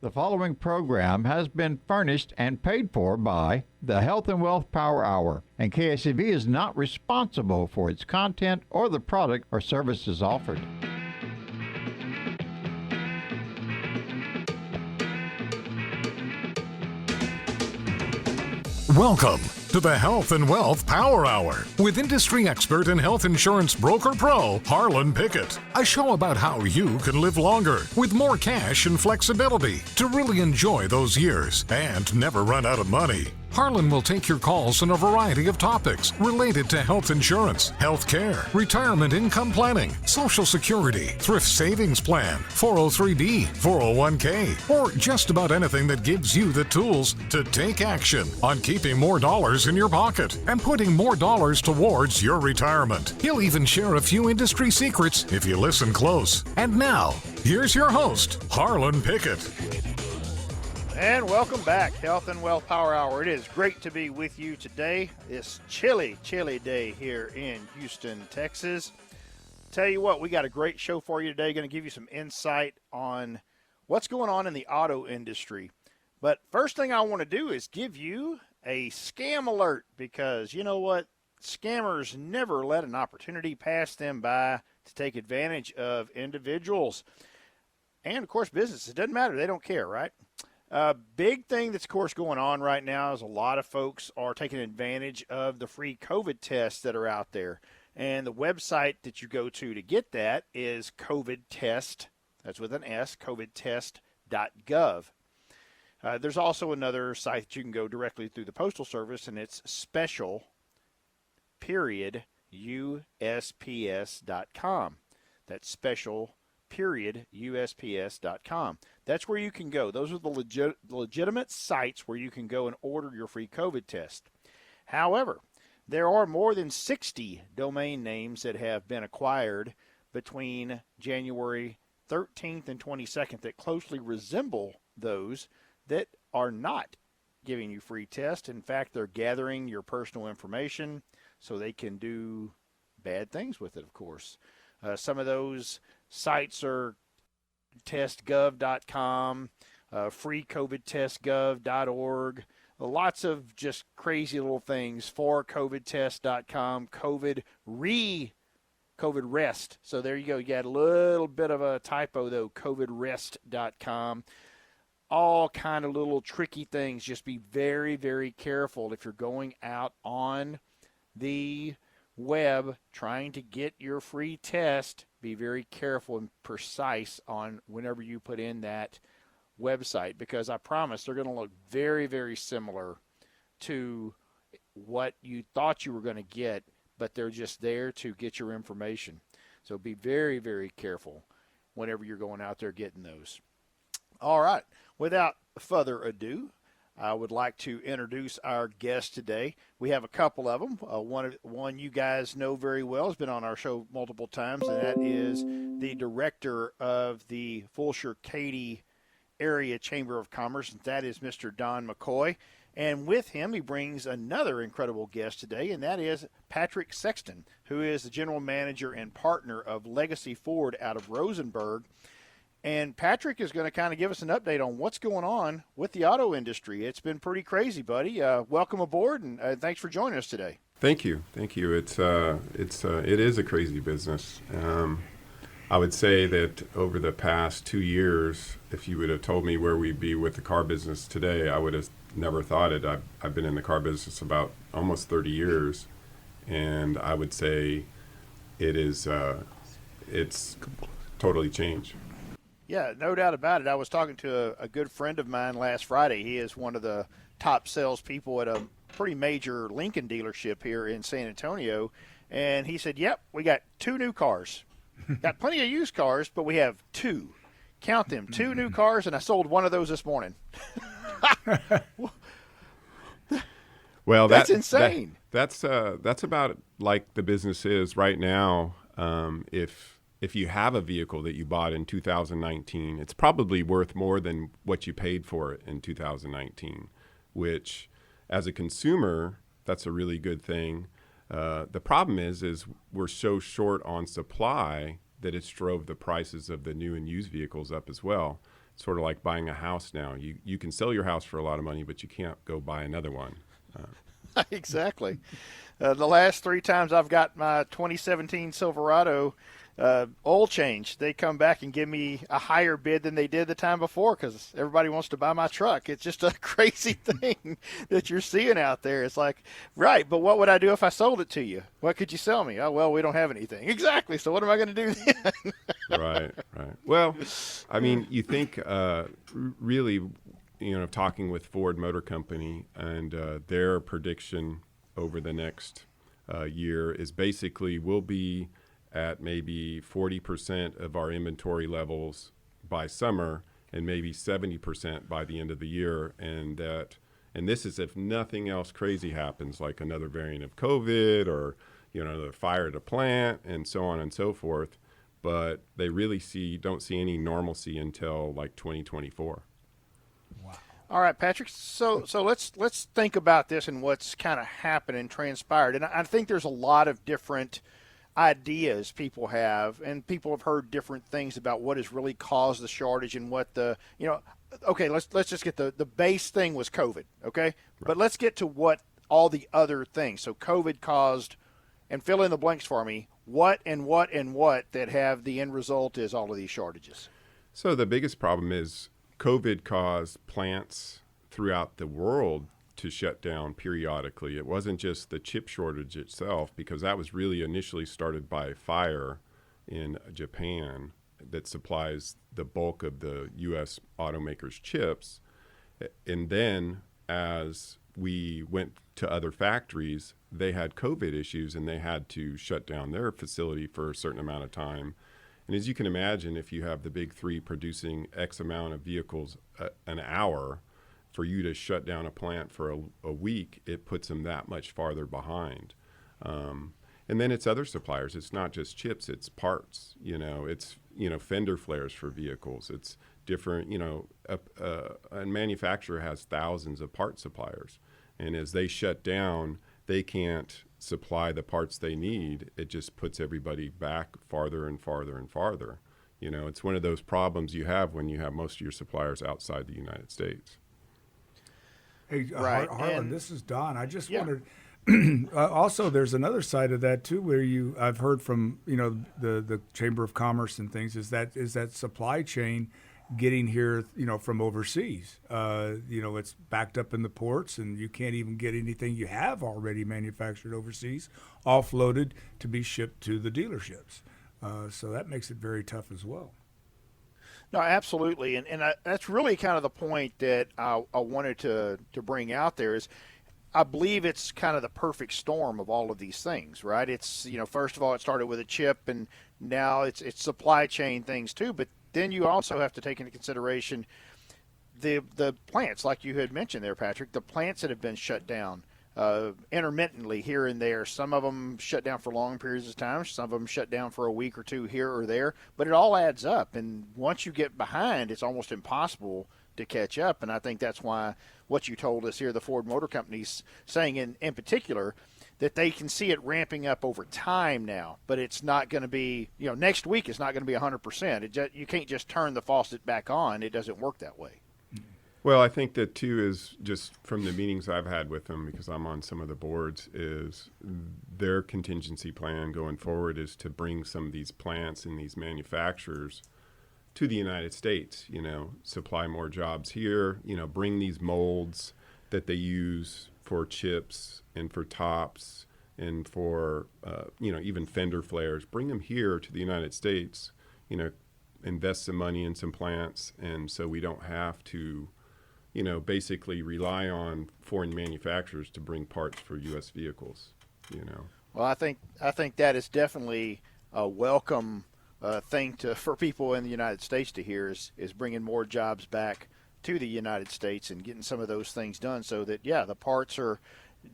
The following program has been furnished and paid for by the Health and Wealth Power Hour, and KSCV is not responsible for its content or the product or services offered. Welcome to the Health and Wealth Power Hour with industry expert and health insurance broker pro, Harlon Pickett. A show about how you can live longer with more cash and flexibility to really enjoy those years and never run out of money. Harlon will take your calls on a variety of topics related to health insurance, health care, retirement income planning, Social Security, thrift savings plan, 403B, 401k, or just about anything that gives you the tools to take action on keeping more dollars in your pocket and putting more dollars towards your retirement. He'll even share a few industry secrets if you listen close. And now, here's your host, Harlon Pickett. And welcome back, Health and Wealth Power Hour. It is great to be with you today. This chilly day here in Houston, Texas. Tell you what, we got a great show for you today. Going to give you some insight on what's going on in the auto industry. But first thing I want to do is give you a scam alert, because you know what? Scammers never let an opportunity pass them by to take advantage of individuals. And, of course, businesses. It doesn't matter. They don't care, right? Big thing that's, of course, going on right now is a lot of folks are taking advantage of the free COVID tests that are out there. And the website that you go to get that is COVID Test. That's with an S, covidtest.gov. There's also another site that you can go directly through the Postal Service, and it's special.usps.com. That's special.usps.com. That's where you can go. Those are the legitimate sites where you can go and order your free COVID test. However, there are more than 60 domain names that have been acquired between January 13th and 22nd that closely resemble those that are not giving you free tests. In fact, they're gathering your personal information so they can do bad things with it, of course. Some of those sites are testgov.com, freecovidtestgov.org, lots of just crazy little things. For covidtest.com, COVID rest. So there you go. You got a little bit of a typo though, covidrest.com. All kind of little tricky things. Just be very, very careful if you're going out on the web trying to get your free test. Be very careful and precise on whenever you put in that website, because I promise they're going to look very, very similar to what you thought you were going to get, but they're just there to get your information. So be very, very careful whenever you're going out there getting those. All right. Without further ado, I would like to introduce our guest today. We have a couple of them. One you guys know very well, has been on our show multiple times, and that is the director of the Fulshear-Katy Area Chamber of Commerce, and that is Mr. Don McCoy. And with him, he brings another incredible guest today, and that is Patrick Sexton, who is the general manager and partner of Legacy Ford out of Rosenberg. And Patrick is going to kind of give us an update on what's going on with the auto industry. It's been pretty crazy, buddy. Welcome aboard, and thanks for joining us today. Thank you. It is a crazy business. I would say that over the past 2 years, if you would have told me where we'd be with the car business today, I would have never thought it. I've been in the car business about almost 30 years, and I would say it's totally changed. Yeah, no doubt about it. I was talking to a good friend of mine last Friday. He is one of the top salespeople at a pretty major Lincoln dealership here in San Antonio, and he said, yep, we got 2 new cars. Got plenty of used cars, but we have 2. Count them, 2 new cars, and I sold one of those this morning. Well, that's insane. That's about like the business is right now. If you have a vehicle that you bought in 2019, it's probably worth more than what you paid for it in 2019, which as a consumer, that's a really good thing. The problem is we're so short on supply that it's drove the prices of the new and used vehicles up as well. sort of like buying a house now. You can sell your house for a lot of money, but you can't go buy another one. Exactly. The last 3 times I've got my 2017 Silverado oil change, they come back and give me a higher bid than they did the time before because everybody wants to buy my truck. It's just a crazy thing that you're seeing out there. It's like, right, but what would I do if I sold it to you? What could you sell me? Oh, well, we don't have anything. Exactly. So what am I going to do then? Right. Well, I mean, you think really, talking with Ford Motor Company and their prediction over the next year is basically we'll be at maybe 40% of our inventory levels by summer and maybe 70% by the end of the year. And this is if nothing else crazy happens, like another variant of COVID or, another fire at a plant and so on and so forth. But they really don't see any normalcy until like 2024. Wow. All right, Patrick. So let's think about this and what's kind of happened and transpired. And I think there's a lot of different ideas people have, and people have heard different things about what has really caused the shortage and what okay, let's just get the base thing was COVID, okay? Right. But let's get to what all the other things. So COVID caused, and fill in the blanks for me, what that have the end result is all of these shortages. So the biggest problem is COVID caused plants throughout the world to shut down periodically. It wasn't just the chip shortage itself, because that was really initially started by fire in Japan that supplies the bulk of the U.S. automakers' chips. And then as we went to other factories, they had COVID issues and they had to shut down their facility for a certain amount of time. And as you can imagine, if you have the big 3 producing X amount of vehicles an hour, for you to shut down a plant for a week, it puts them that much farther behind. And then it's other suppliers. It's not just chips, it's parts. It's fender flares for vehicles. It's different. A manufacturer has thousands of part suppliers, and as they shut down, they can't supply the parts they need. It just puts everybody back farther and farther and farther. It's one of those problems you have when you have most of your suppliers outside the United States. Hey, right. Harlan, this is Don. I just wondered. Also, there's another side of that too, where I've heard from the Chamber of Commerce and things. Is that supply chain getting here from overseas? It's backed up in the ports, and you can't even get anything you have already manufactured overseas offloaded to be shipped to the dealerships. So that makes it very tough as well. No, absolutely, and that's really kind of the point that I wanted to bring out there is I believe it's kind of the perfect storm of all of these things, right? It's, first of all, it started with a chip, and now it's supply chain things too, but then you also have to take into consideration the plants, like you had mentioned there, Patrick, the plants that have been shut down intermittently here and there. Some of them shut down for long periods of time. Some of them shut down for a week or two here or there. But it all adds up. And once you get behind, it's almost impossible to catch up. And I think that's why what you told us here, the Ford Motor Company's saying in particular, that they can see it ramping up over time now. But it's not going to be, next week it's not going to be 100%. You can't just turn the faucet back on. It doesn't work that way. Well, I think that too is just from the meetings I've had with them, because I'm on some of the boards, is their contingency plan going forward is to bring some of these plants and these manufacturers to the United States, supply more jobs here, bring these molds that they use for chips and for tops and for, even fender flares, bring them here to the United States, invest some money in some plants. And so we don't have to, basically rely on foreign manufacturers to bring parts for U.S. vehicles, Well, I think that is definitely a welcome thing for people in the United States to hear is bringing more jobs back to the United States and getting some of those things done so that, the parts are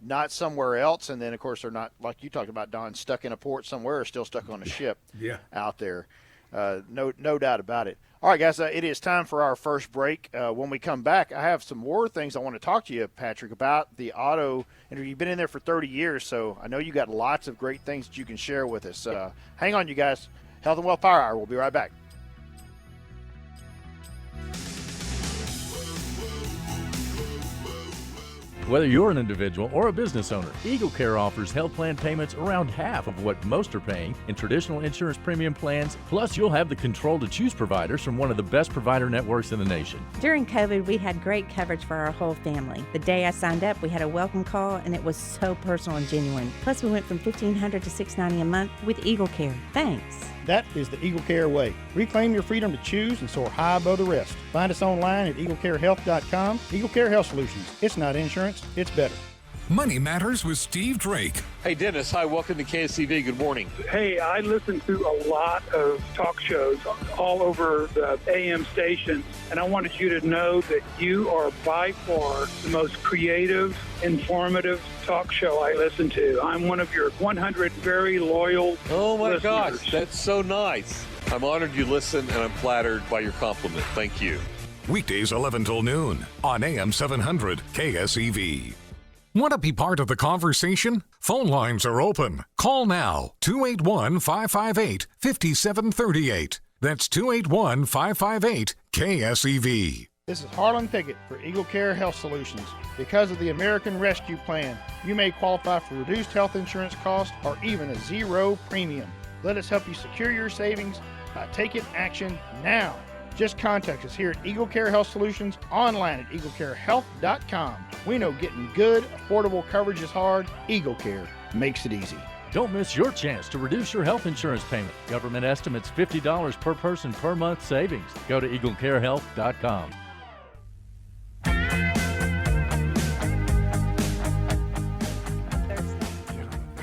not somewhere else. And then, of course, they're not, like you talked about, Don, stuck in a port somewhere or still stuck on a ship out there. No doubt about it. All right, guys, it is time for our first break. When we come back, I have some more things I want to talk to you, Patrick, about the auto industry. You've been in there for 30 years, so I know you got lots of great things that you can share with us. Hang on, you guys. Health and Wealth Power Hour. We'll be right back. Whether you're an individual or a business owner, Eagle Care offers health plan payments around half of what most are paying in traditional insurance premium plans. Plus, you'll have the control to choose providers from one of the best provider networks in the nation. During COVID, we had great coverage for our whole family. The day I signed up, we had a welcome call, and it was so personal and genuine. Plus, we went from $1,500 to $690 a month with Eagle Care. Thanks. That is the Eagle Care way. Reclaim your freedom to choose and soar high above the rest. Find us online at eaglecarehealth.com. Eagle Care Health Solutions. It's not insurance, it's better. Money Matters with Steve Drake. Hey, Dennis. Hi, welcome to KSCV. Good morning. Hey, I listen to a lot of talk shows all over the AM stations, and I wanted you to know that you are by far the most creative, informative talk show I listen to. I'm one of your 100 very loyal Oh, my listeners. gosh. That's so nice. I'm honored you listen, and I'm flattered by your compliment. Thank you. Weekdays 11 till noon on AM 700 KSEV. Want to be part of the conversation? Phone lines are open. Call now, 281-558-5738. That's 281-558-KSEV. This is Harlon Pickett for Eagle Care Health Solutions. Because of the American Rescue Plan, you may qualify for reduced health insurance costs or even a zero premium. Let us help you secure your savings by taking action now. Just contact us here at Eagle Care Health Solutions, online at eaglecarehealth.com. We know getting good, affordable coverage is hard. Eagle Care makes it easy. Don't miss your chance to reduce your health insurance payment. Government estimates $50 per person per month savings. Go to eaglecarehealth.com.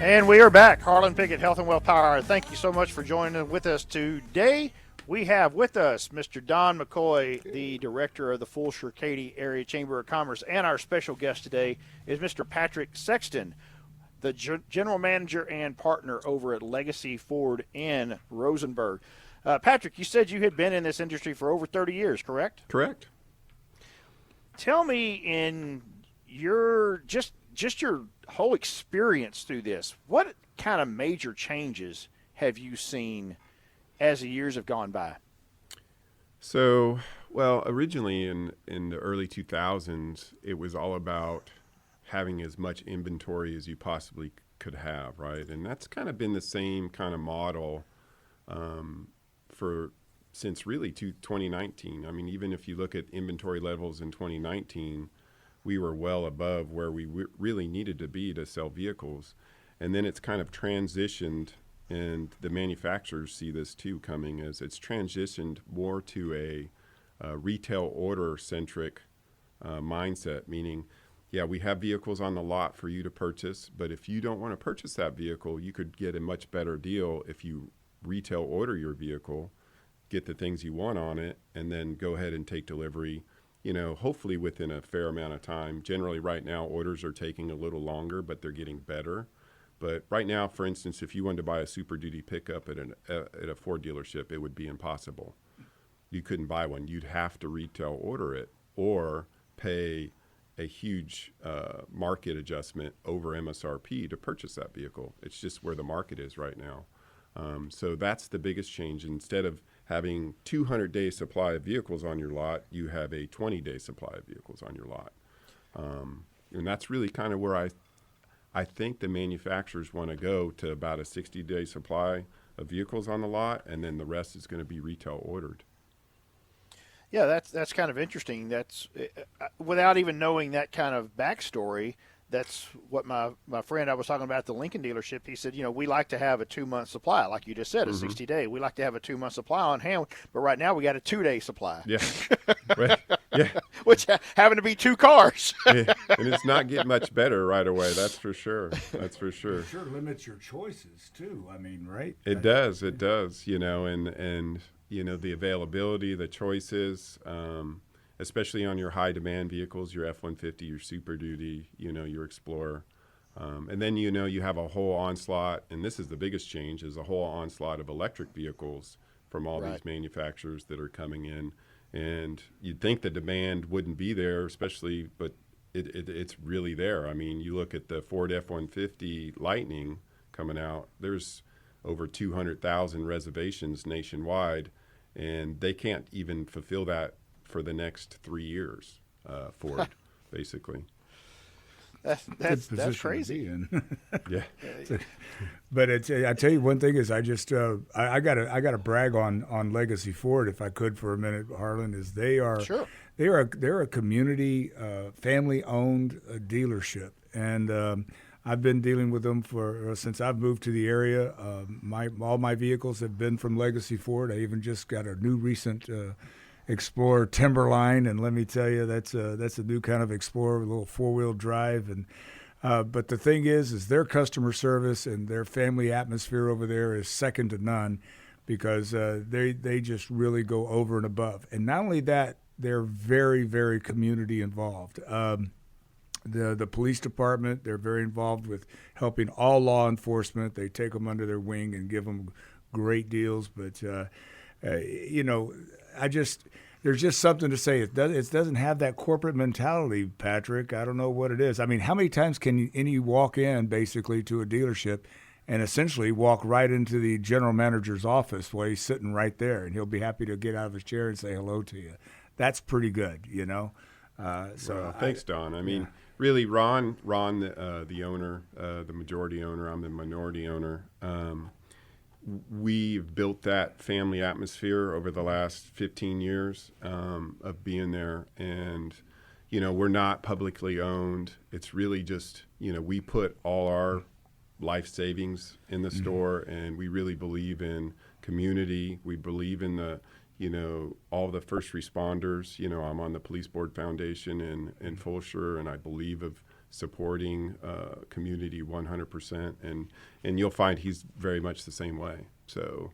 And we are back. Harlon Pickett, Health and Wealth Power Hour. Thank you so much for joining with us today. We have with us Mr. Don McCoy, the director of the Fulshire Katy Area Chamber of Commerce, and our special guest today is Mr. Patrick Sexton, the general manager and partner over at Legacy Ford in Rosenberg. Patrick, you said you had been in this industry for over 30 years, correct? Correct. Tell me, in your just your whole experience through this, what kind of major changes have you seen as the years have gone by? So, well, originally in the early 2000s, it was all about having as much inventory as you possibly could have, right? And that's kind of been the same kind of model since really 2019. I mean, even if you look at inventory levels in 2019, we were well above where we really needed to be to sell vehicles. And then it's kind of transitioned, and the manufacturers see this too coming, as it's transitioned more to a retail order-centric mindset, meaning, yeah, we have vehicles on the lot for you to purchase, but if you don't want to purchase that vehicle, you could get a much better deal if you retail order your vehicle, get the things you want on it, and then go ahead and take delivery, hopefully within a fair amount of time. Generally right now, orders are taking a little longer, but they're getting better. But right now, for instance, if you wanted to buy a Super Duty pickup at a Ford dealership, it would be impossible. You couldn't buy one. You'd have to retail order it or pay a huge market adjustment over MSRP to purchase that vehicle. It's just where the market is right now. So that's the biggest change. Instead of having 200-day supply of vehicles on your lot, you have a 20-day supply of vehicles on your lot. And that's really kind of where I think the manufacturers want to go, to about a 60-day supply of vehicles on the lot, and then the rest is going to be retail ordered. Yeah, that's kind of interesting. That's without even knowing that kind of backstory. That's what my friend I was talking about at the Lincoln dealership, he said, we like to have a 2-month supply, like you just said, a 60-day. We like to have a 2-month supply on hand, but right now we got a 2-day supply. Yeah, right. Yeah. Which happen to be 2 cars. Yeah. And it's not getting much better right away, that's for sure. That's for sure. It sure limits your choices, too. I mean, right? It does, and the availability, the choices, especially on your high-demand vehicles, your F-150, your Super Duty, your Explorer. And then, you have a whole onslaught, and this is the biggest change, is a whole onslaught of electric vehicles from all these manufacturers that are coming in. And you'd think the demand wouldn't be there, especially, but it's really there. I mean, you look at the Ford F-150 Lightning coming out, there's over 200,000 reservations nationwide, and they can't even fulfill that for the next 3 years, Ford, basically. That's crazy. Yeah. But I tell you one thing is I gotta brag on Legacy Ford if I could for a minute, Harlan, is they're a community family owned dealership, and I've been dealing with them since I've moved to the area. All my vehicles have been from Legacy Ford. I even just got a new recent Explorer Timberline, and let me tell you, that's a new kind of Explorer, with a little 4-wheel drive. And but the thing is their customer service and their family atmosphere over there is second to none, because they just really go over and above. And not only that, they're very, very community involved. The police department, they're very involved with helping all law enforcement. They take them under their wing and give them great deals. But there's just something to say. It doesn't have that corporate mentality, Patrick. I don't know what it is. I mean, how many times can you walk in basically to a dealership and essentially walk right into the general manager's office while he's sitting right there, and he'll be happy to get out of his chair and say hello to you? That's pretty good, Thanks, Don. I mean, really, Ron, the owner, the majority owner, I'm the minority owner. We've built that family atmosphere over the last 15 years of being there. And, we're not publicly owned. It's really just, we put all our life savings in the store, and we really believe in community. We believe in all the first responders. I'm on the Police Board Foundation in Fulshire, and I believe of supporting community 100%, and you'll find he's very much the same way. So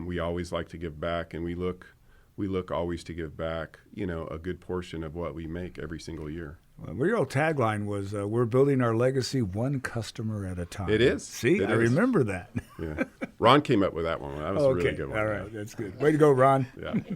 we always like to give back, and we look always to give back a good portion of what we make every single year. Well, your old tagline was we're building our legacy one customer at a time. It is. See, I remember that. Yeah, Ron came up with that one. That was a really good one. All right, that's good. Way to go, Ron.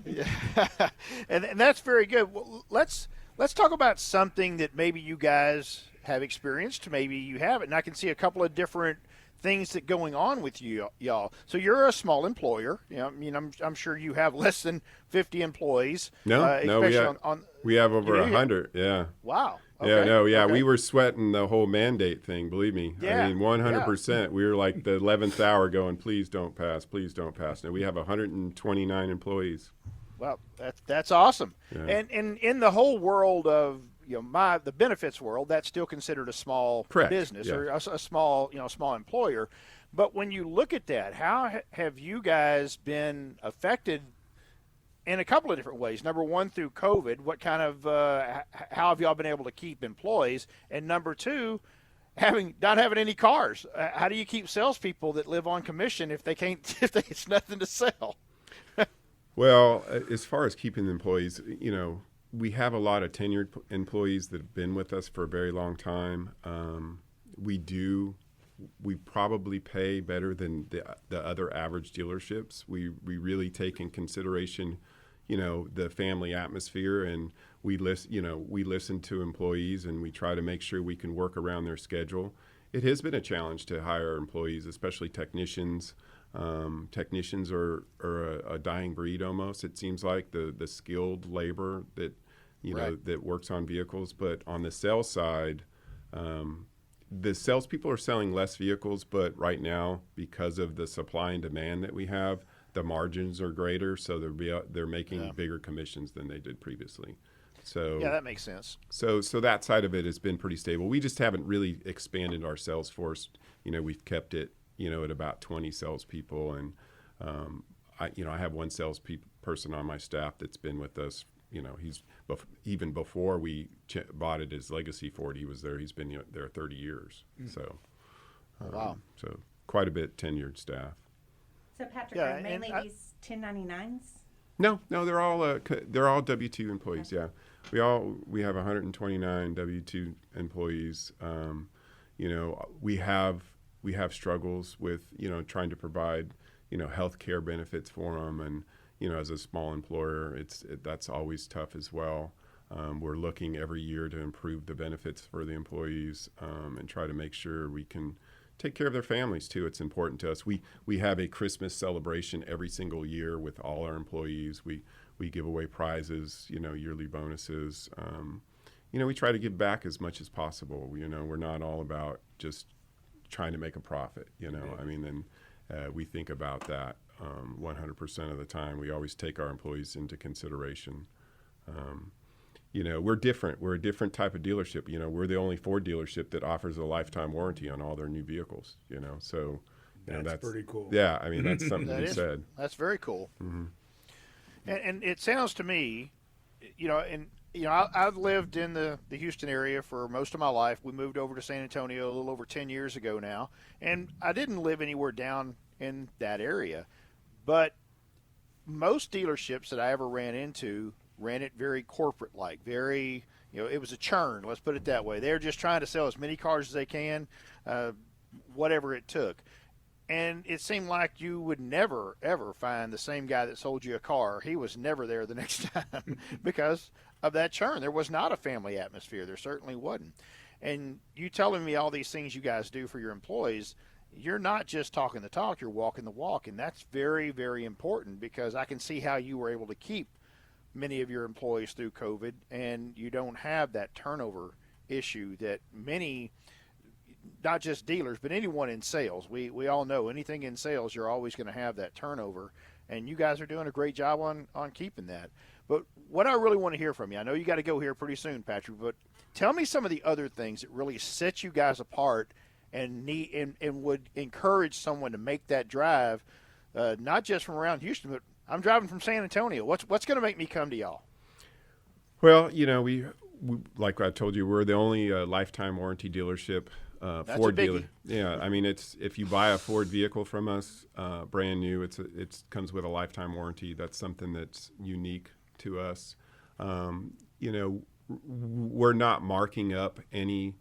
Yeah. and that's very good. Well, let's talk about something that maybe you guys have experienced, maybe you haven't. And I can see a couple of different things that going on with y'all. So you're a small employer. I'm sure you have less than 50 employees. No, we have over 100. Yeah. Wow. Okay. Okay. We were sweating the whole mandate thing. Believe me. Yeah. I mean, 100%. Yeah. We were like the 11th hour going, please don't pass. Now we have 129 employees. Well, that's awesome. Yeah. And in the whole world of the benefits world, that's still considered a small business or a small employer. But when you look at that, how have you guys been affected in a couple of different ways? Number one, through COVID, what kind of how have y'all been able to keep employees? And number two, not having any cars. How do you keep salespeople that live on commission if it's nothing to sell? Well, as far as keeping the employees, we have a lot of tenured employees that have been with us for a very long time. We probably pay better than the other average dealerships. We really take in consideration, the family atmosphere, and we listen to employees, and we try to make sure we can work around their schedule. It has been a challenge to hire employees, especially technicians. Technicians are a dying breed almost. It seems like the skilled labor that that works on vehicles. But on the sales side, the salespeople are selling less vehicles. But right now, because of the supply and demand that we have, the margins are greater, so they're making bigger commissions than they did previously. So that makes sense. So that side of it has been pretty stable. We just haven't really expanded our sales force. We've kept it at about 20 salespeople, and I have one salesperson on my staff that's been with us. He's even before we bought it as Legacy Ford. He was there. He's been there 30 years. So, wow. So quite a bit tenured staff. So Patrick, are mainly these 1099s? No, they're all W-2 employees. Yeah, we have 129 W-2 employees. We have struggles with, trying to provide, health care benefits for them. And, as a small employer, that's always tough as well. We're looking every year to improve the benefits for the employees and try to make sure we can take care of their families too. It's important to us. We have a Christmas celebration every single year with all our employees. We give away prizes, yearly bonuses. we try to give back as much as possible. We're not all about just trying to make a profit. I mean, and we think about that 100% of the time. We always take our employees into consideration. We're different. We're a different type of dealership. We're the only Ford dealership that offers a lifetime warranty on all their new vehicles. So that's pretty cool. Yeah, I mean, that's something to be said. That's very cool. Mm-hmm. And it sounds to me, I've lived in the Houston area for most of my life. We moved over to San Antonio a little over 10 years ago now, and I didn't live anywhere down in that area. But most dealerships that I ever ran into ran it very corporate-like, very, it was a churn, let's put it that way. They're just trying to sell as many cars as they can, whatever it took. And it seemed like you would never, ever find the same guy that sold you a car. He was never there the next time because of that churn. There was not a family atmosphere. There certainly wasn't. And you telling me all these things you guys do for your employees, you're not just talking the talk, you're walking the walk. And that's very, very important because I can see how you were able to keep many of your employees through COVID, and you don't have that turnover issue that many, not just dealers, but anyone in sales. We all know anything in sales, you're always going to have that turnover, and you guys are doing a great job on keeping that. But what I really want to hear from you, I know you got to go here pretty soon, Patrick, but tell me some of the other things that really set you guys apart and would encourage someone to make that drive, not just from around Houston, but I'm driving from San Antonio. What's going to make me come to y'all? Well, we like I told you, we're the only lifetime warranty dealership. Ford dealer. Yeah, I mean, if you buy a Ford vehicle from us, brand new, it comes with a lifetime warranty. That's something that's unique to us. We're not marking up any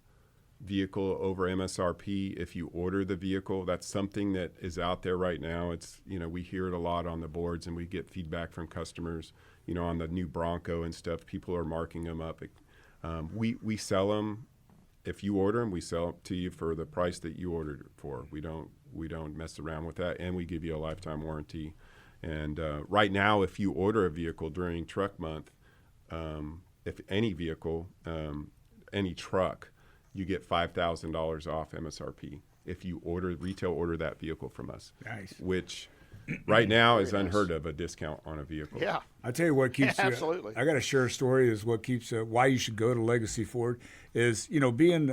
vehicle over MSRP if you order the vehicle. That's something that is out there right now. It's we hear it a lot on the boards, and we get feedback from customers. On the new Bronco and stuff, people are marking them up. We sell them. If you order them, we sell them to you for the price that you ordered it for. We don't mess around with that, and we give you a lifetime warranty. And right now, if you order a vehicle during truck month, if any vehicle, any truck, you get $5,000 off MSRP if you retail order that vehicle from us. Nice. Which right now is unheard of, a discount on a vehicle. Yeah. I tell you what keeps absolutely. I got to share a story is what keeps why you should go to Legacy Ford is being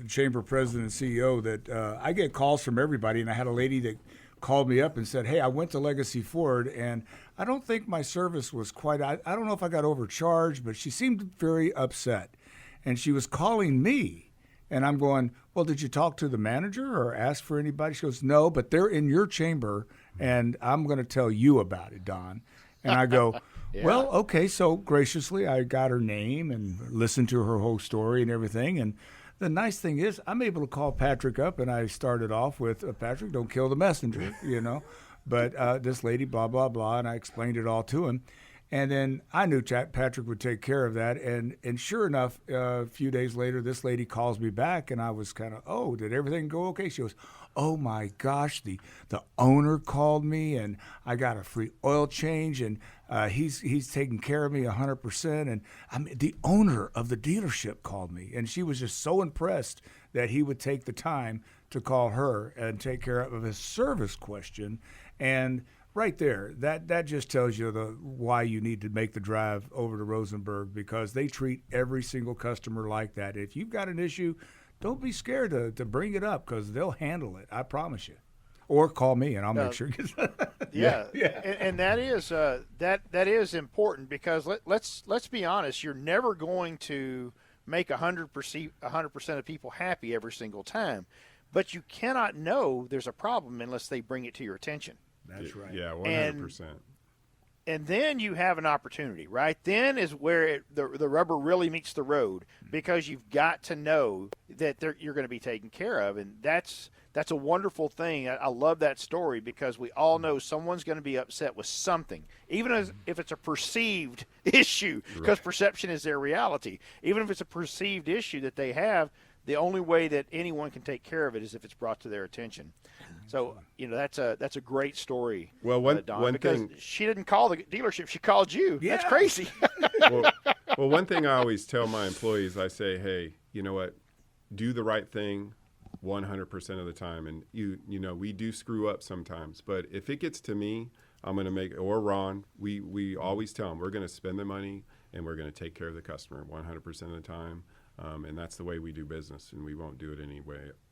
chamber president and CEO that I get calls from everybody, and I had a lady that called me up and said, hey, I went to Legacy Ford and I don't think my service was quite, I don't know if I got overcharged, but she seemed very upset, and she was calling me. And I'm going, well, did you talk to the manager or ask for anybody? She goes, no, but they're in your chamber, and I'm going to tell you about it, Don. And I go, yeah. Well, okay. So graciously, I got her name and listened to her whole story and everything. And the nice thing is I'm able to call Patrick up, and I started off with, Patrick, don't kill the messenger, But this lady, blah, blah, blah, and I explained it all to him. And then I knew Patrick would take care of that. And sure enough, a few days later, this lady calls me back, and I was kind of, oh, did everything go okay? She goes, oh, my gosh, the owner called me, and I got a free oil change, and he's taking care of me 100%. And the owner of the dealership called me, and she was just so impressed that he would take the time to call her and take care of his service question. And right there, that just tells you why you need to make the drive over to Rosenberg, because they treat every single customer like that. If you've got an issue, don't be scared to bring it up, because they'll handle it. I promise you. Or call me, and I'll make sure. Yeah. And that is that is important, because let's be honest. You're never going to make 100% of people happy every single time, but you cannot know there's a problem unless they bring it to your attention. That's right. Yeah, 100%. And then you have an opportunity, right? Then is where the rubber really meets the road, because you've got to know that you're going to be taken care of. And that's a wonderful thing. I love that story, because we all know someone's going to be upset with something, even if it's a perceived issue, because perception is their reality. Even if it's a perceived issue that they have, the only way that anyone can take care of it is if it's brought to their attention. So, that's a great story. Well, Don, because she didn't call the dealership; she called you. Yeah. That's crazy. well, one thing I always tell my employees, I say, hey, you know what? Do the right thing 100% of the time. And we do screw up sometimes, but if it gets to me, I'm going to make, or Ron, we always tell them we're going to spend the money and we're going to take care of the customer 100% of the time. And that's the way we do business, and we won't do it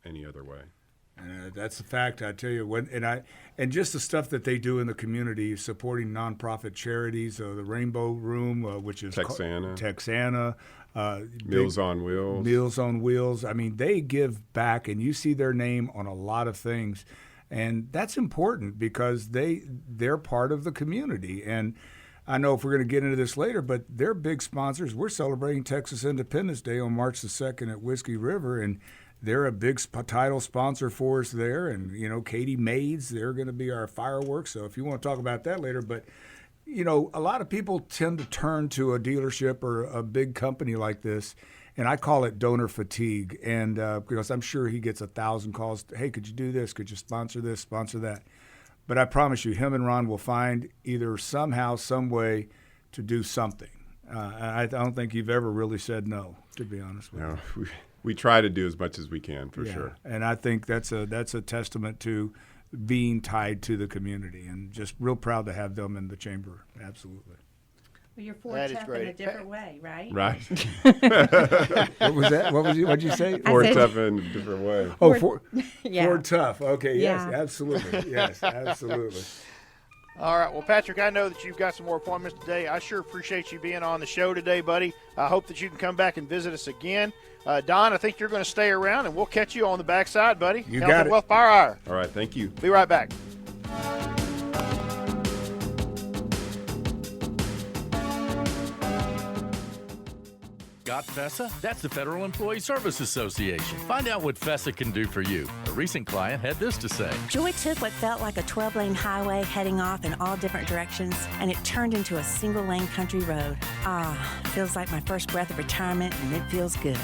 any other way. That's a fact. I tell you, and just the stuff that they do in the community, supporting nonprofit charities, the Rainbow Room, which is Texana, Meals on Wheels. Meals on Wheels. I mean, they give back, and you see their name on a lot of things, and that's important because they're part of the community. And I know if we're going to get into this later, but they're big sponsors. We're celebrating Texas Independence Day on March the 2nd at Whiskey River, and they're a big title sponsor for us there. And, Katie Maids, they're going to be our fireworks. So if you want to talk about that later. But, a lot of people tend to turn to a dealership or a big company like this, and I call it donor fatigue. And because I'm sure he gets 1,000 calls, hey, could you do this? Could you sponsor this, sponsor that? But I promise you, him and Ron will find either somehow, some way to do something. I don't think you've ever really said no, to be honest with you. We try to do as much as we can, for sure. And I think that's a testament to being tied to the community, and just real proud to have them in the chamber. Absolutely. Well, you're Ford tough in a different way, right? Right. What was that? What'd you say? Ford tough in a different way. Oh, Ford tough. Okay, yes, Yeah. absolutely. Yes, absolutely. All right. Well, Patrick, I know that you've got some more appointments today. I sure appreciate you being on the show today, buddy. I hope that you can come back and visit us again. Don, I think you're going to stay around, and we'll catch you on the backside, buddy. You Health got and it. Wealth Power Hour. All right, thank you. Be right back. Got FESA? That's the Federal Employee Service Association. Find out what FESA can do for you. A recent client had this to say. Joy took what felt like a 12-lane highway heading off in all different directions, and it turned into a single-lane country road. Feels like my first breath of retirement, and it feels good.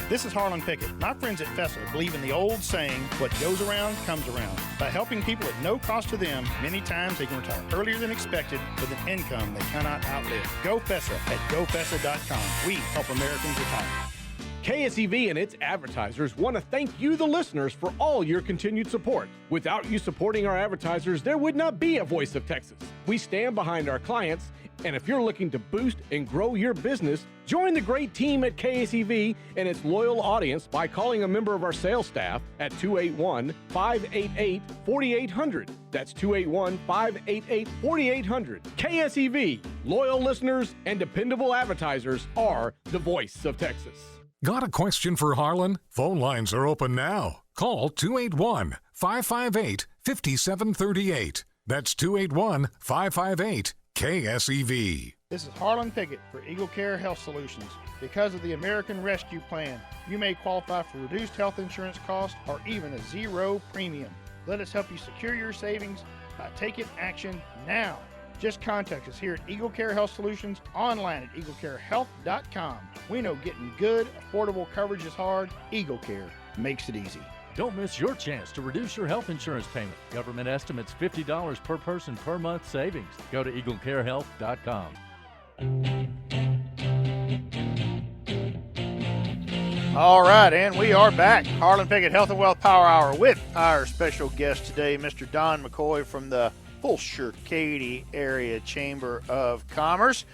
This is Harlon Pickett. My friends at FESA believe in the old saying, what goes around comes around. By helping people at no cost to them, many times they can retire earlier than expected with an income they cannot outlive. Go FESA at gofesa.com. We help Americans retire. KSEV and its advertisers want to thank you, the listeners, for all your continued support. Without you supporting our advertisers, there would not be a Voice of Texas. We stand behind our clients, and if you're looking to boost and grow your business, join the great team at KSEV and its loyal audience by calling a member of our sales staff at 281-588-4800. That's 281-588-4800. KSEV, loyal listeners and dependable advertisers are the voice of Texas. Got a question for Harlan? Phone lines are open now. Call 281-558-5738. That's 281-558-KSEV. This is Harlon Pickett for Eagle Care Health Solutions. Because of the American Rescue Plan, you may qualify for reduced health insurance costs or even a zero premium. Let us help you secure your savings by taking action now. Just contact us here at Eagle Care Health Solutions, online at eaglecarehealth.com. We know getting good, affordable coverage is hard. Eagle Care makes it easy. Don't miss your chance to reduce your health insurance payment. Government estimates $50 per person per month savings. Go to eaglecarehealth.com. All right, and we are back. Harlon Pickett Health and Wealth Power Hour with our special guest today, Mr. Don McCoy from the Fulshear Katy Area Chamber of Commerce.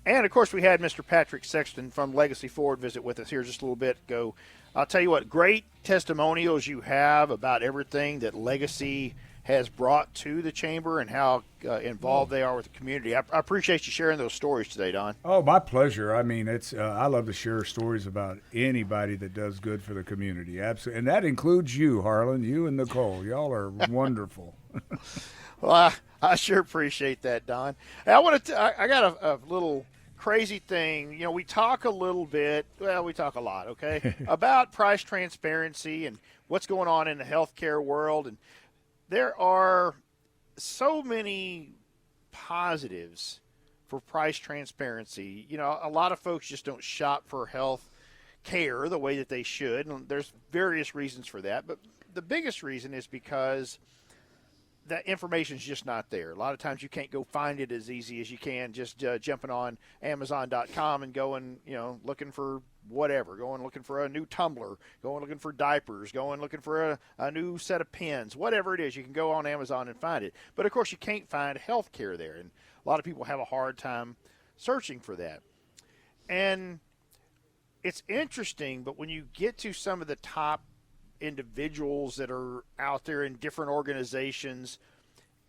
And, of course, we had Mr. Patrick Sexton from Legacy Ford visit with us here just a little bit ago. I'll tell you what, great testimonials you have about everything that Legacy has brought to the chamber and how involved they are with the community. I appreciate you sharing those stories today, Don. Oh, my pleasure. I mean, it's I love to share stories about anybody that does good for the community. Absolutely, and that includes you, Harlan. You and Nicole. Y'all are wonderful. Well, I sure appreciate that, Don. I got a little crazy thing. You know, we talk a little bit. Well, we talk a lot. Okay, about price transparency and what's going on in the healthcare world, and there are so many positives for price transparency. You know, a lot of folks just don't shop for health care the way that they should. And there's various reasons for that, but the biggest reason is because that information is just not there. A lot of times you can't go find it as easy as you can just jumping on Amazon.com and going, looking for whatever, going looking for a new tumbler, going looking for diapers, going looking for a new set of pens, whatever it is. You can go on Amazon and find it. But, of course, you can't find health care there, and a lot of people have a hard time searching for that. And it's interesting, but when you get to some of the top individuals that are out there in different organizations,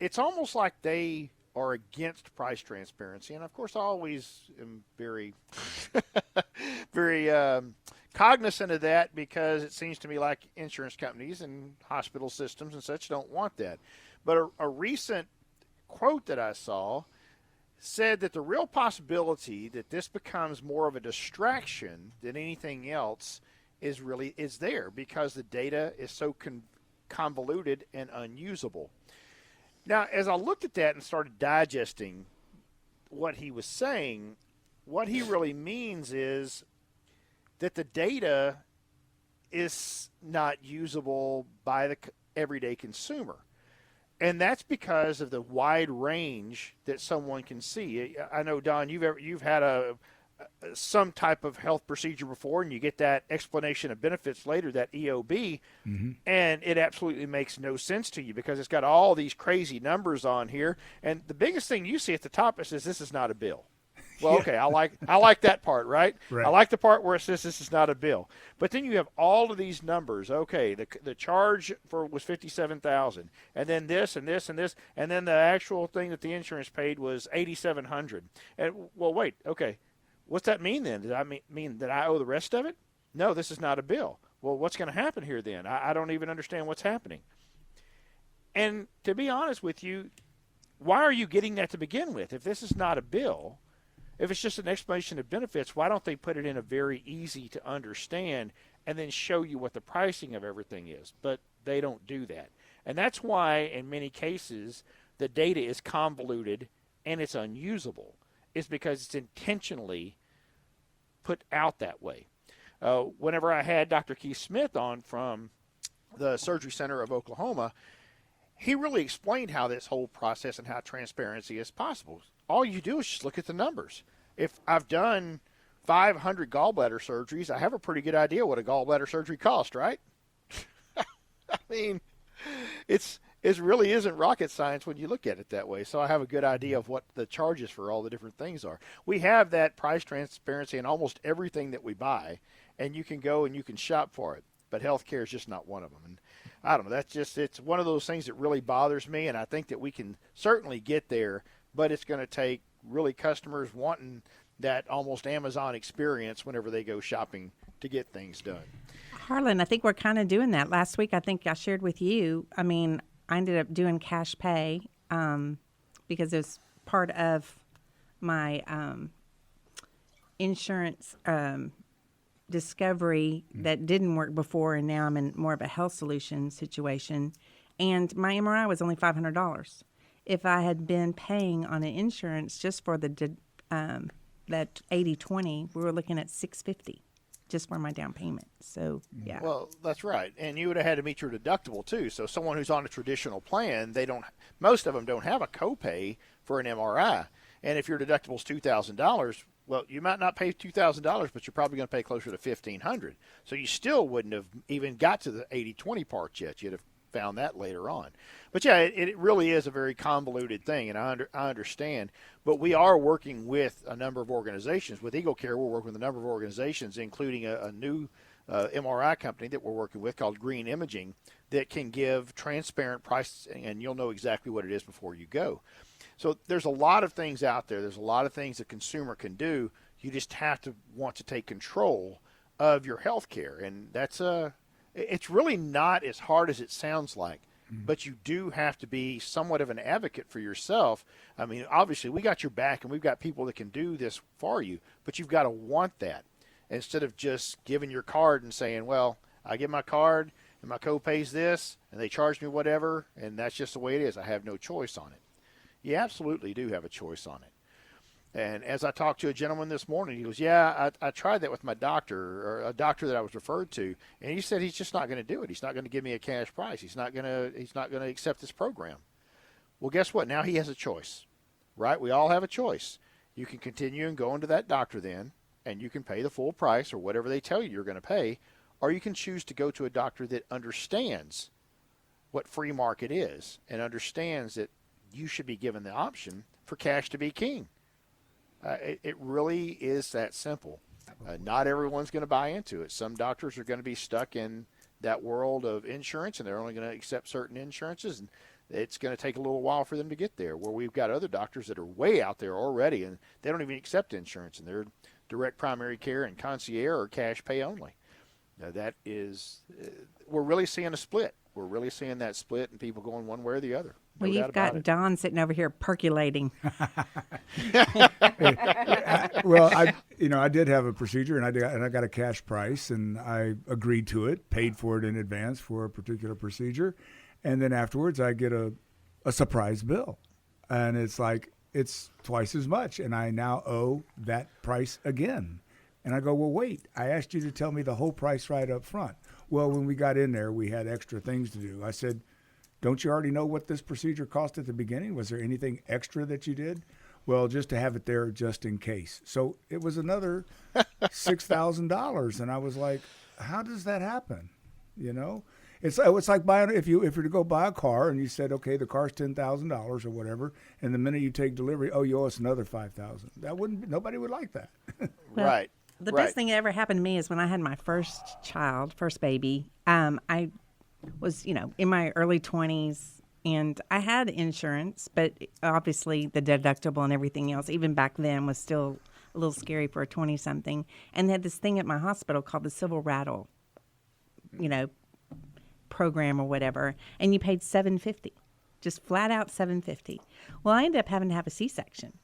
it's almost like they are against price transparency. And of course, I always am very, very cognizant of that, because it seems to me like insurance companies and hospital systems and such don't want that. But a recent quote that I saw said that the real possibility that this becomes more of a distraction than anything else is there, because the data is so convoluted and unusable. Now, as I looked at that and started digesting what he was saying, what he really means is that the data is not usable by the everyday consumer. And that's because of the wide range that someone can see. I know, Don, you've had some type of health procedure before, and you get that explanation of benefits later, that EOB, and it absolutely makes no sense to you because it's got all these crazy numbers on here. And the biggest thing you see at the top, it says this is not a bill. Well, okay, I like that part, right? I like the part where it says this is not a bill. But then you have all of these numbers. Okay, the charge was $57,000, and then this and this and this, and then the actual thing that the insurance paid was $8,700. And well, wait, okay. What's that mean then? Does that mean that I owe the rest of it? No, this is not a bill. Well, what's going to happen here then? I don't even understand what's happening. And to be honest with you, why are you getting that to begin with? If this is not a bill, if it's just an explanation of benefits, why don't they put it in a very easy to understand and then show you what the pricing of everything is? But they don't do that. And that's why in many cases the data is convoluted and it's unusable. It's because it's intentionally put out that way. Whenever I had Dr. Keith Smith on from the Surgery Center of Oklahoma, he really explained how this whole process and how transparency is possible. All you do is just look at the numbers. If I've done 500 gallbladder surgeries, I have a pretty good idea what a gallbladder surgery costs, right? I mean, it really isn't rocket science when you look at it that way. So I have a good idea of what the charges for all the different things are. We have that price transparency in almost everything that we buy, and you can go and you can shop for it. But healthcare is just not one of them. And I don't know, it's one of those things that really bothers me, and I think that we can certainly get there, but it's going to take really customers wanting that almost Amazon experience whenever they go shopping to get things done. Harlan, I think we're kind of doing that. Last week, I think I shared with you, I ended up doing cash pay because it was part of my insurance discovery that didn't work before, and now I'm in more of a health solution situation. And my MRI was only $500. If I had been paying on an insurance just for that 80/20, we were looking at $650 just for my down payment. So, yeah. Well, that's right. And you would have had to meet your deductible, too. So someone who's on a traditional plan, most of them don't have a copay for an MRI. And if your deductible is $2,000, well, you might not pay $2,000, but you're probably going to pay closer to $1,500. So you still wouldn't have even got to the 80/20 part yet. You'd have found that later on. But yeah, it really is a very convoluted thing, and I understand. But we are working with a number of organizations. With Eagle Care, we're working with a number of organizations, including a new MRI company that we're working with called Green Imaging that can give transparent prices, and you'll know exactly what it is before you go. So there's a lot of things out there. There's a lot of things a consumer can do. You just have to want to take control of your health care, and it's really not as hard as it sounds like. But you do have to be somewhat of an advocate for yourself. I mean, obviously, we got your back, and we've got people that can do this for you, but you've got to want that instead of just giving your card and saying, well, I get my card, and my copay's this, and they charge me whatever, and that's just the way it is. I have no choice on it. You absolutely do have a choice on it. And as I talked to a gentleman this morning, he goes, yeah, I tried that with my doctor, or a doctor that I was referred to, and he said he's just not going to do it. He's not going to give me a cash price. He's not going to accept this program. Well, guess what? Now he has a choice, right? We all have a choice. You can continue and go into that doctor then, and you can pay the full price or whatever they tell you you're going to pay, or you can choose to go to a doctor that understands what free market is and understands that you should be given the option for cash to be king. It really is that simple. Not everyone's going to buy into it. Some doctors are going to be stuck in that world of insurance, and they're only going to accept certain insurances, and it's going to take a little while for them to get there, where we've got other doctors that are way out there already, and they don't even accept insurance, and they're direct primary care and concierge or cash pay only. Now that is, we're really seeing a split. We're really seeing that split and people going one way or the other. No well, you've got Don sitting over here percolating. Well, I did have a procedure, and I got a cash price, and I agreed to it, paid for it in advance for a particular procedure, and then afterwards I get a surprise bill, and it's like it's twice as much, and I now owe that price again. And I go, well, wait, I asked you to tell me the whole price right up front. Well, when we got in there, we had extra things to do. I said, don't you already know what this procedure cost at the beginning? Was there anything extra that you did? Well, just to have it there just in case. So it was another $6,000. And I was like, how does that happen? You know, it's like buying, if you were to go buy a car and you said, okay, the car's $10,000 or whatever, and the minute you take delivery, oh, you owe us another $5,000. Nobody would like that. Well, right. The best thing that ever happened to me is when I had my first baby. I was, in my early 20s, and I had insurance, but obviously the deductible and everything else, even back then, was still a little scary for a 20-something. And they had this thing at my hospital called the Civil Rattle, program or whatever, and you paid $750, just flat out $750. Well, I ended up having to have a C-section.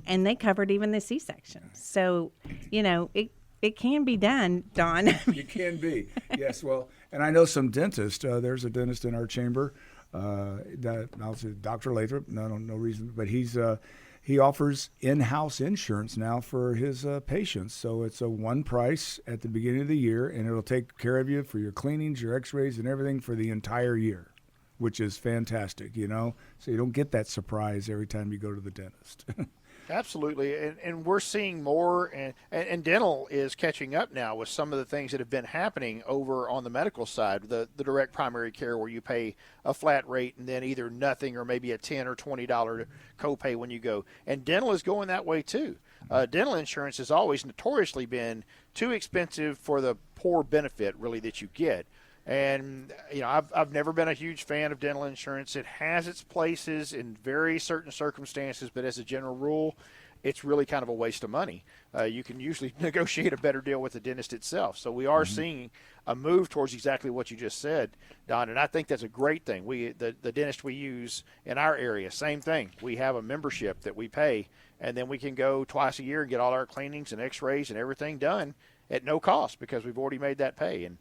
And they covered even the C-section. So, it can be done, Don. It can be. Yes, well, and I know some dentists. There's a dentist in our chamber. I'll say Dr. Lathrop. No reason. But he offers in-house insurance now for his patients. So it's a one price at the beginning of the year, and it'll take care of you for your cleanings, your x-rays, and everything for the entire year, which is fantastic, So you don't get that surprise every time you go to the dentist. Absolutely, and we're seeing more, and dental is catching up now with some of the things that have been happening over on the medical side, the direct primary care where you pay a flat rate and then either nothing or maybe a $10 or $20 copay when you go. And dental is going that way too. Dental insurance has always notoriously been too expensive for the poor benefit really that you get. And, I've never been a huge fan of dental insurance. It has its places in very certain circumstances, but as a general rule, it's really kind of a waste of money. You can usually negotiate a better deal with the dentist itself. So we are seeing a move towards exactly what you just said, Don, and I think that's a great thing. The dentist we use in our area, same thing. We have a membership that we pay, and then we can go twice a year and get all our cleanings and x-rays and everything done at no cost because we've already made that pay. And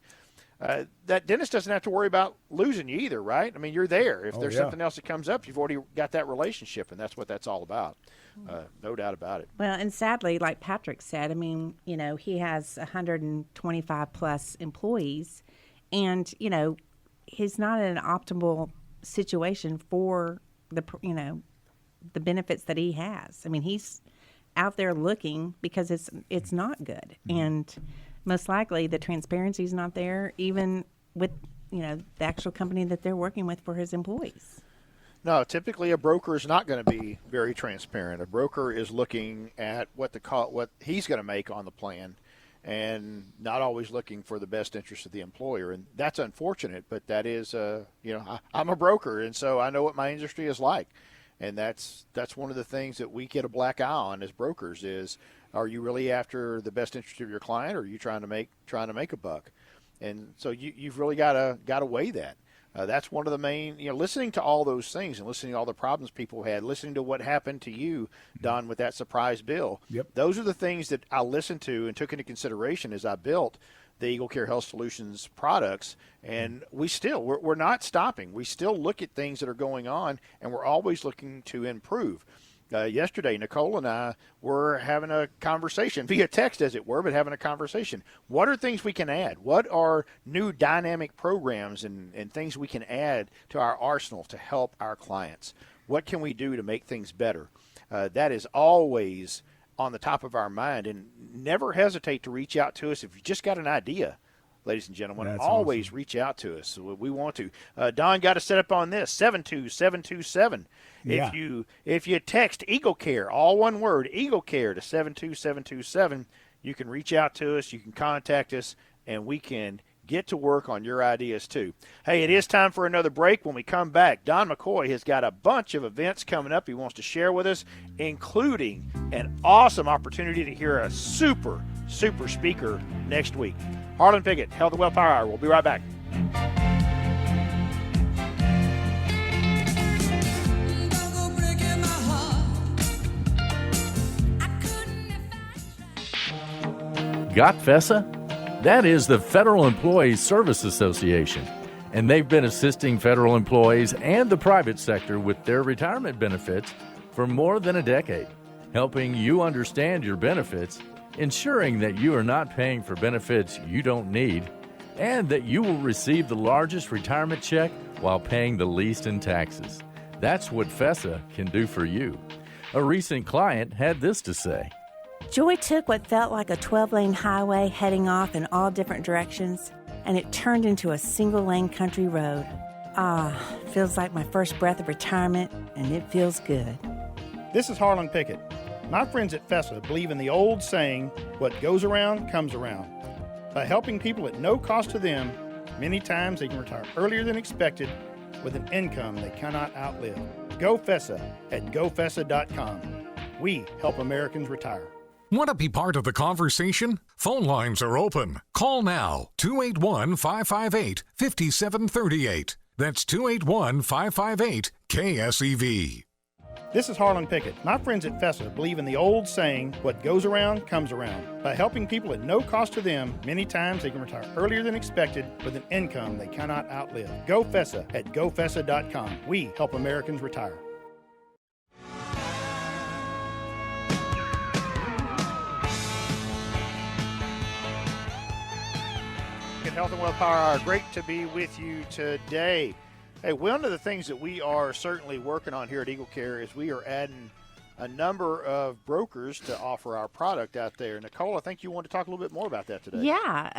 that dentist doesn't have to worry about losing you either, right? I mean, you're there. If there's something else that comes up, you've already got that relationship, and that's what that's all about. No doubt about it. Well, and sadly, like Patrick said, I mean, he has 125 plus employees, and, he's not in an optimal situation for the benefits that he has. I mean, he's out there looking because it's not good. And most likely the transparency is not there, even with, the actual company that they're working with for his employees. No, typically a broker is not going to be very transparent. A broker is looking at what he's going to make on the plan and not always looking for the best interest of the employer. And that's unfortunate, but that is, I'm a broker, and so I know what my industry is like. And that's one of the things that we get a black eye on as brokers is, are you really after the best interest of your client, or are you trying to make a buck? And so you've really got to weigh that. That's one of the main, listening to all those things and listening to all the problems people had, listening to what happened to you, Don, with that surprise bill. Yep. Those are the things that I listened to and took into consideration as I built the Eagle Care Health Solutions products. And we're not stopping. We still look at things that are going on, and we're always looking to improve. Yesterday, Nicole and I were having a conversation, via text as it were, but having a conversation. What are things we can add? What are new dynamic programs and things we can add to our arsenal to help our clients? What can we do to make things better? That is always on the top of our mind, and never hesitate to reach out to us if you just got an idea. Ladies and gentlemen, That's always awesome. reach out to us. We want to. Don got us set up on this, 72727. Yeah. If you text Eagle Care, all one word, Eagle Care, to 72727, you can reach out to us, you can contact us, and we can get to work on your ideas too. Hey, it is time for another break. When we come back, Don McCoy has got a bunch of events coming up he wants to share with us, including an awesome opportunity to hear a super speaker next week. Harlon Pickett, Health and Wealth Power Hour. We'll be right back. Got FESA? That is the Federal Employees Service Association, and they've been assisting federal employees and the private sector with their retirement benefits for more than a decade, helping you understand your benefits, ensuring that you are not paying for benefits you don't need, and that you will receive the largest retirement check while paying the least in taxes. That's what FESA can do for you. A recent client had this to say. Joy took what felt like a 12-lane highway heading off in all different directions, and it turned into a single-lane country road. Feels like my first breath of retirement, and it feels good. This is Harlon Pickett. My friends at FESA believe in the old saying, what goes around comes around. By helping people at no cost to them, many times they can retire earlier than expected with an income they cannot outlive. Go FESA at gofesa.com. We help Americans retire. Want to be part of the conversation? Phone lines are open. Call now, 281-558-5738. That's 281-558-KSEV. This is Harlon Pickett. My friends at FESA believe in the old saying, what goes around comes around. By helping people at no cost to them, many times they can retire earlier than expected with an income they cannot outlive. Go FESA at gofesa.com. We help Americans retire. Health and Wealth Power Hour. Great to be with you today. Hey, one of the things that we are certainly working on here at Eagle Care is we are adding a number of brokers to offer our product out there. Nicole, I think you want to talk a little bit more about that today. Yeah,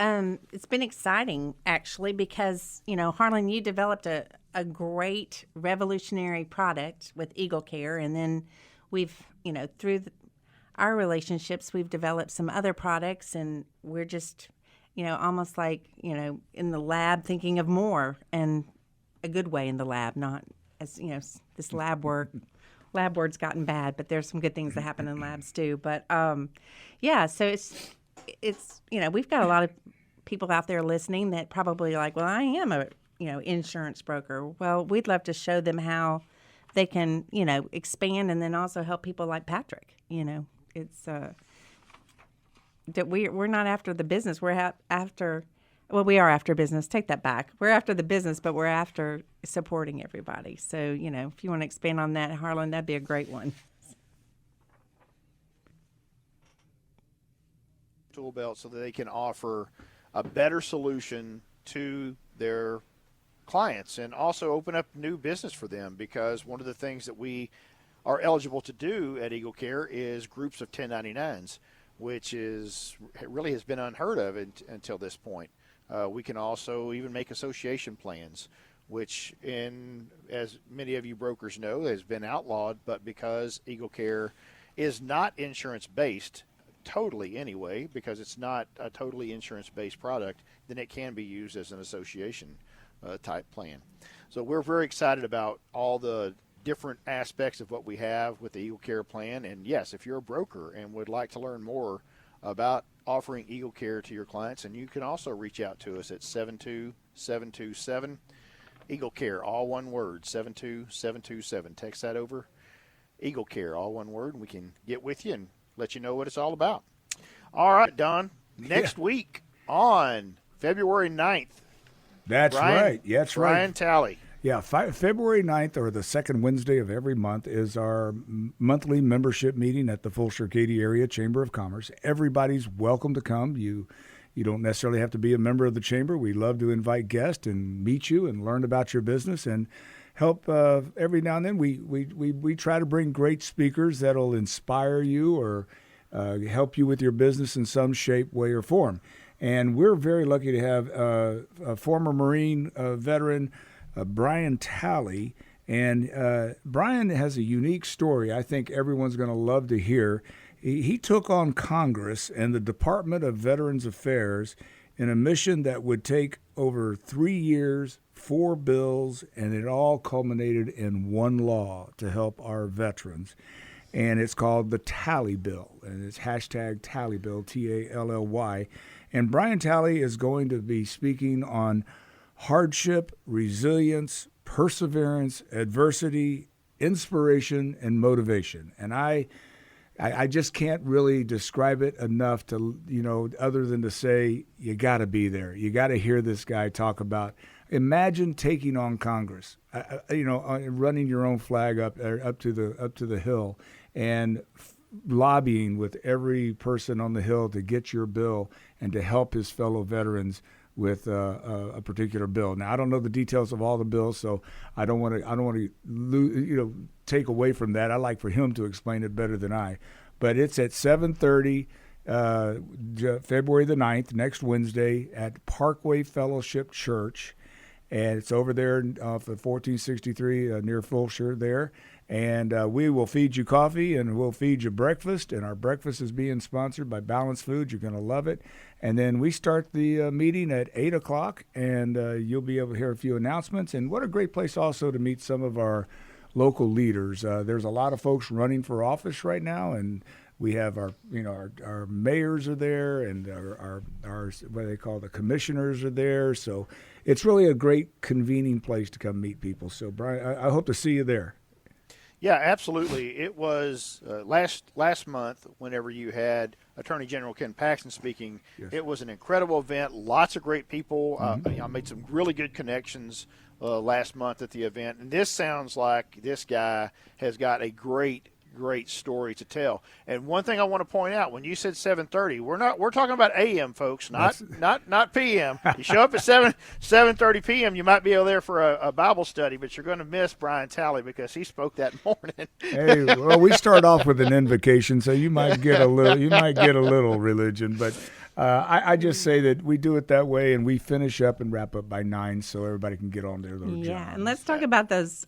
it's been exciting, actually, because, Harlan, you developed a great revolutionary product with Eagle Care, and then we've, through our relationships, we've developed some other products, and we're just almost like, in the lab thinking of more, and a good way in the lab, not as, this lab word's gotten bad, but there's some good things that happen in labs too. But, so it's we've got a lot of people out there listening that probably like, well, I am a, insurance broker. Well, we'd love to show them how they can, expand and then also help people like Patrick. It's, that we're not after the business. We're after, well, we are after business. Take that back. We're after the business, but we're after supporting everybody. So, if you want to expand on that, Harlan, that'd be a great one. Tool belt so that they can offer a better solution to their clients and also open up new business for them, because one of the things that we are eligible to do at Eagle Care is groups of 1099s. Which really has been unheard of until this point. We can also even make association plans, which, as many of you brokers know, has been outlawed. But because Eagle Care is not insurance-based, totally anyway, because it's not a totally insurance-based product, then it can be used as an association type plan. So we're very excited about all the different aspects of what we have with the Eagle Care plan. And yes, if you're a broker and would like to learn more about offering Eagle Care to your clients, and you can also reach out to us at 72727. Eagle Care, all one word, 72727. Text that over. Eagle Care, all one word, and we can get with you and let you know what it's all about. All right, Don, next week on February 9th. That's right. That's right. Brian Talley. Yeah, February 9th, or the second Wednesday of every month, is our monthly membership meeting at the Fulshear Katy Area Chamber of Commerce. Everybody's welcome to come. You don't necessarily have to be a member of the chamber. We love to invite guests and meet you and learn about your business and help. Every now and then we try to bring great speakers that'll inspire you or help you with your business in some shape, way, or form. And we're very lucky to have a former Marine veteran, Brian Talley. And Brian has a unique story I think everyone's going to love to hear. He took on Congress and the Department of Veterans Affairs in a mission that would take over 3 years, 4 bills, and it all culminated in one law to help our veterans. And it's called the Tally Bill, and it's hashtag Tally Bill, Tally. And Brian Talley is going to be speaking on hardship, resilience, perseverance, adversity, inspiration, and motivation. And I just can't really describe it enough to, other than to say, you got to be there. You got to hear this guy talk about, imagine taking on Congress, running your own flag up to the Hill and lobbying with every person on the Hill to get your bill and to help his fellow veterans with a particular bill. Now, I don't know the details of all the bills, so I don't want to take away from that. I like for him to explain it better than I. But it's at 7:30, February the 9th, next Wednesday, at Parkway Fellowship Church. And it's over there off of 1463 near Fulshear there. And we will feed you coffee and we'll feed you breakfast. And our breakfast is being sponsored by Balanced Foods. You're going to love it. And then we start the meeting at 8 o'clock, and you'll be able to hear a few announcements. And what a great place also to meet some of our local leaders. There's a lot of folks running for office right now, and we have our mayors are there, and our what do they call, the commissioners are there. So it's really a great convening place to come meet people. So Brian, I hope to see you there. Yeah, absolutely. It was last month whenever you had Attorney General Ken Paxton speaking. Yes. It was an incredible event. Lots of great people. I made some really good connections last month at the event. And this sounds like this guy has got a great story to tell. And one thing I want to point out, when you said 7:30, we're talking about AM, folks, not PM. You show up at 7:30 PM, you might be over there for a Bible study, but you're going to miss Brian Talley because he spoke that morning. Hey, well, we start off with an invocation, so you might get a little religion, but I just say that we do it that way, and we finish up and wrap up by 9, so everybody can get on their little jobs. Yeah, and let's talk about those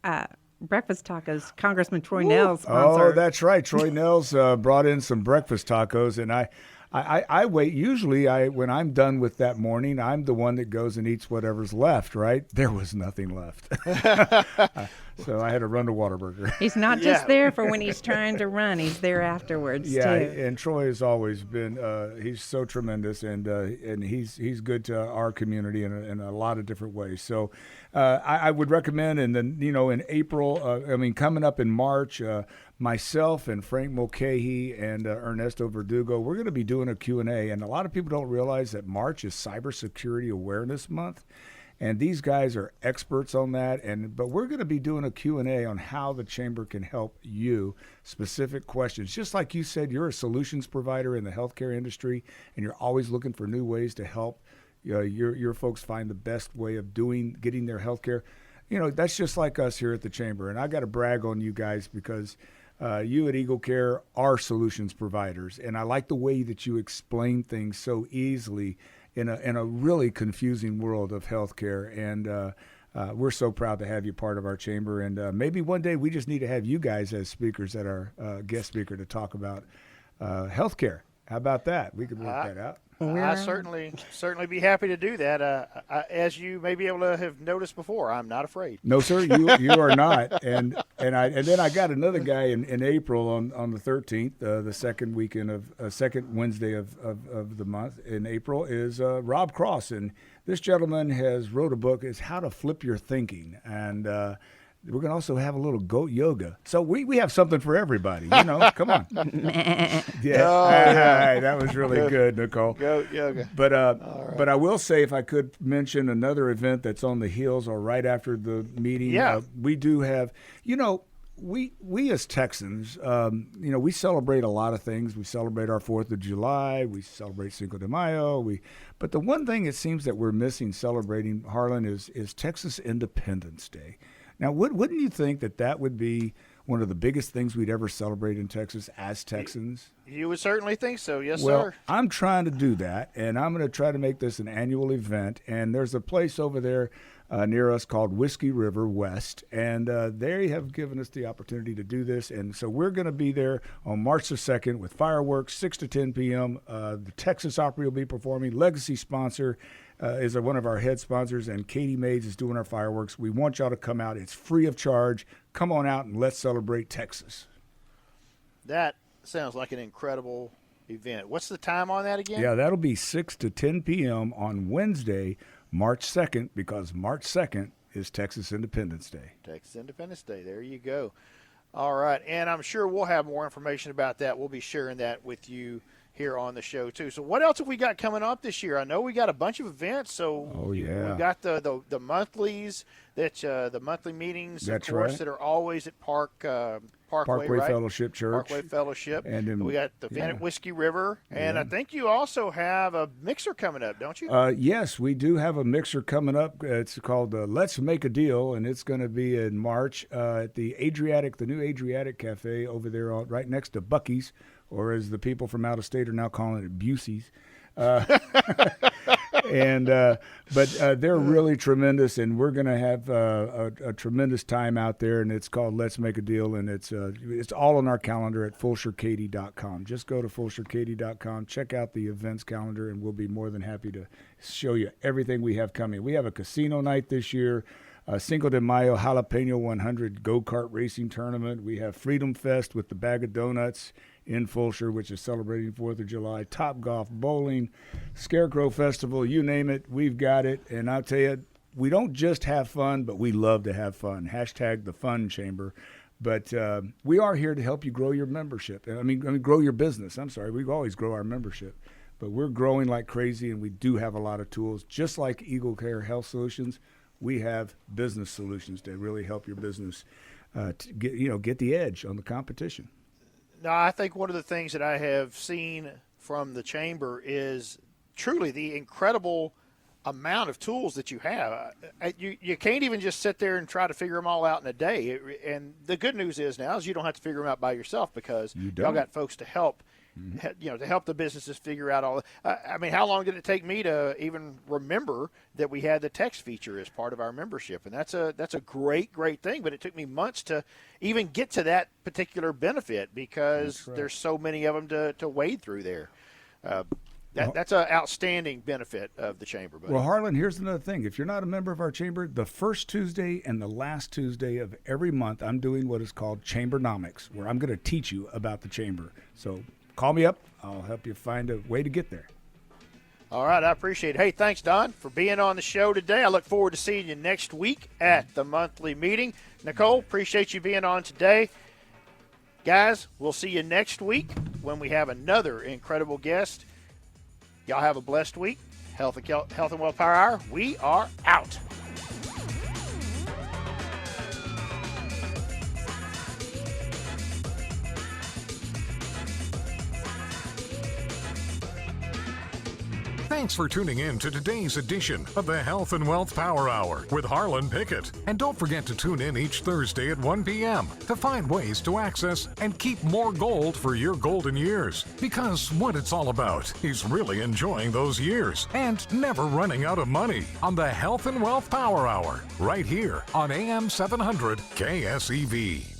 breakfast tacos Congressman Troy Nehls sponsored. Oh, that's right. Troy Nehls brought in some breakfast tacos, and I wait. Usually, when I'm done with that morning, I'm the one that goes and eats whatever's left, right? There was nothing left. So I had to run to Whataburger. He's not just there for when he's trying to run. He's there afterwards, too. And Troy has always been, he's so tremendous, and he's good to our community in a lot of different ways. So I would recommend, and then, in April, coming up in March, myself and Frank Mulcahy and Ernesto Verdugo, we're going to be doing a Q&A. And a lot of people don't realize that March is Cybersecurity Awareness Month. And these guys are experts on that. But we're going to be doing a Q&A on how the Chamber can help you, specific questions. Just like you said, you're a solutions provider in the healthcare industry, and you're always looking for new ways to help your folks find the best way of getting their healthcare. That's just like us here at the Chamber. And I got to brag on you guys because you at Eagle Care are solutions providers. And I like the way that you explain things so easily in a really confusing world of healthcare, and we're so proud to have you part of our chamber. And maybe one day we just need to have you guys as speakers at our guest speaker to talk about healthcare. How about that? We could work that out. I certainly be happy to do that. As you may be able to have noticed before, I'm not afraid. No, sir, you are not. And then I got another guy in April on the 13th, the second Wednesday of the month in April is Rob Cross, and this gentleman has wrote a book. It's How to Flip Your Thinking, and We're going to also have a little goat yoga. So we have something for everybody. You know, come on. Yeah. Oh, yeah. That was really good, Nicole. Goat yoga. But right. but I will say, if I could mention another event that's on the heels or right after the meeting, Yeah. we do have, you know, we as Texans, you know, we celebrate a lot of things. We celebrate our 4th of July. We celebrate Cinco de Mayo. But the one thing it seems that we're missing celebrating, Harlan, is Texas Independence Day. Now, wouldn't you think that would be one of the biggest things we'd ever celebrate in Texas as Texans? You would certainly think so. Yes, Well, sir. I'm trying to do that, and I'm going to try to make this an annual event. And there's a place over there near us called Whiskey River West, and they have given us the opportunity to do this. And so we're going to be there on March the 2nd with fireworks, 6 to 10 p.m. The Texas Opry will be performing. Legacy sponsor is one of our head sponsors, and Katie Maids is doing our fireworks. We want y'all to come out. It's free of charge. Come on out and let's celebrate Texas. That sounds like an incredible event. What's the time on that again? Yeah, that'll be 6 to 10 p.m. on Wednesday, March 2nd, because March 2nd is Texas Independence Day. Texas Independence Day. There you go. All right, and I'm sure we'll have more information about that. We'll be sharing that with you here on the show too. So what else have we got coming up this year? I know we got a bunch of events. So we've got the monthlies, the monthly meetings, That's of course, right. that are always at Parkway, right? Fellowship Church. Parkway Fellowship. And then, we got the event at Whiskey River, and I think you also have a mixer coming up, don't you? Yes, we do have a mixer coming up. It's called Let's Make a Deal, and it's going to be in March at the new Adriatic Cafe over there, right next to Buc-ee's, or as the people from out of state are now calling it, Busey's. But they're really tremendous, and we're going to have a tremendous time out there, and it's called Let's Make a Deal, and it's all on our calendar at FulshereKaty.com. Just go to FulshereKaty.com, check out the events calendar, and we'll be more than happy to show you everything we have coming. We have a casino night this year, Cinco de Mayo Jalapeno 100 go-kart racing tournament. We have Freedom Fest with the Bag of Donuts in Fulshear, which is celebrating 4th of July, Top Golf, bowling, Scarecrow Festival, you name it, we've got it. And I'll tell you, we don't just have fun, but we love to have fun. Hashtag the Fun Chamber. But we are here to help you grow your membership. I mean, grow your business. I'm sorry, we always grow our membership. But we're growing like crazy, and we do have a lot of tools. Just like Eagle Care Health Solutions, we have business solutions that really help your business to get the edge on the competition. No, I think one of the things that I have seen from the chamber is truly the incredible amount of tools that you have. You can't even just sit there and try to figure them all out in a day. And the good news is now is you don't have to figure them out by yourself, because y'all got folks to help. To help the businesses figure out all. I mean, how long did it take me to even remember that we had the text feature as part of our membership? And that's a great thing. But it took me months to even get to that particular benefit, because there's so many of them to wade through there. That's an outstanding benefit of the chamber. Buddy. Well, Harlan, here's another thing. If you're not a member of our chamber, the first Tuesday and the last Tuesday of every month, I'm doing what is called Chambernomics, where I'm going to teach you about the chamber. So call me up. I'll help you find a way to get there. All right, I appreciate it. Hey, thanks, Don, for being on the show today. I look forward to seeing you next week at the monthly meeting. Nicole, appreciate you being on today. Guys, we'll see you next week when we have another incredible guest. Y'all have a blessed week. Health and Wealth Power Hour, we are out. Thanks for tuning in to today's edition of the Health and Wealth Power Hour with Harlan Pickett. And don't forget to tune in each Thursday at 1 p.m. to find ways to access and keep more gold for your golden years. Because what it's all about is really enjoying those years and never running out of money on the Health and Wealth Power Hour right here on AM 700 KSEV.